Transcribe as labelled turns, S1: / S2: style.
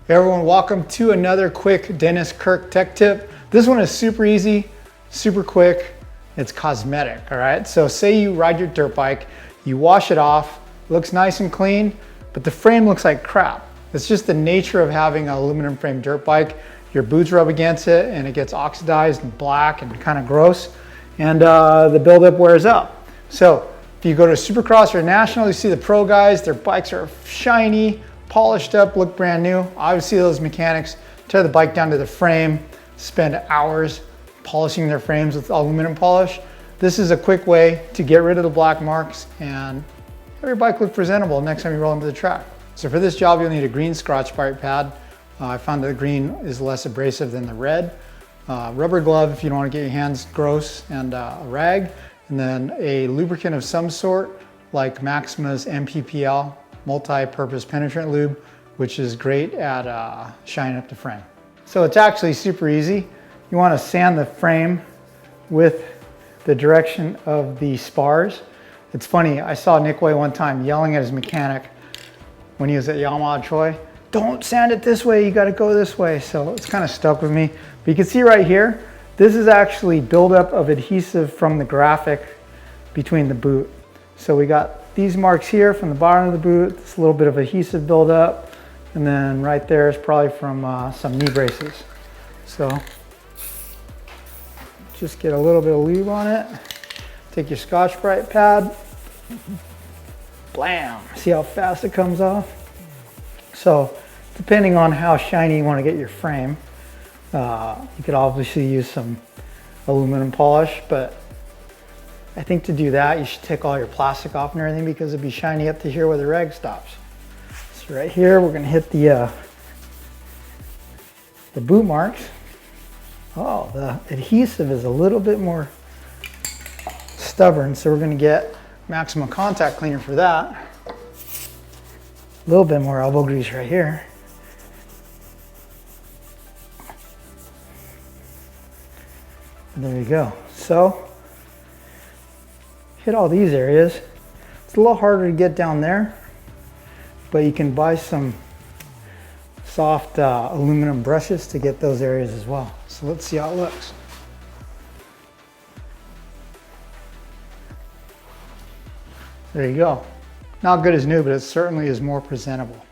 S1: Hey everyone, welcome to another quick Dentist Kirk tech tip. This one is super easy, super quick. It's cosmetic, all right? So say you ride your dirt bike, you wash it off, looks nice and clean, but the frame looks like crap. It's just the nature of having an aluminum frame dirt bike. Your boots rub against it and it gets oxidized and black and kind of gross, and the buildup wears up. So if you go to Supercross or National, you see the pro guys, their bikes are shiny, polished up, look brand new. Obviously those mechanics tear the bike down to the frame, spend hours polishing their frames with aluminum polish. This is a quick way to get rid of the black marks and have your bike look presentable next time you roll into the track. So for this job, you'll need a green Scotch Brite pad. I found that the green is less abrasive than the red. Rubber glove if you don't want to get your hands gross, and a rag, and then a lubricant of some sort like Maxima's MPPL, multi-purpose penetrant lube, which is great at shining up the frame. So it's actually super easy. You want to sand the frame with the direction of the spars. It's funny, I saw Nick Way one time yelling at his mechanic when he was at Yamaha Troy, don't sand it this way, you got to go this way. So it's kind of stuck with me. But you can see right here, this is actually buildup of adhesive from the graphic between the boot. So we got these marks here from the bottom of the boot, it's a little bit of adhesive buildup, and then right there is probably from some knee braces. So just get a little bit of lube on it, take your Scotch Brite pad, blam, see how fast it comes off? So depending on how shiny you want to get your frame, you could obviously use some aluminum polish, but I think to do that, you should take all your plastic off and everything because it'd be shiny up to here where the rag stops. So right here, we're gonna hit the boot marks. Oh, the adhesive is a little bit more stubborn, so we're gonna get Maxima contact cleaner for that. A little bit more elbow grease right here. And there you go. So, hit all these areas. It's a little harder to get down there, but you can buy some soft aluminum brushes to get those areas as well. So let's see how it looks. There you go. Not good as new, but it certainly is more presentable.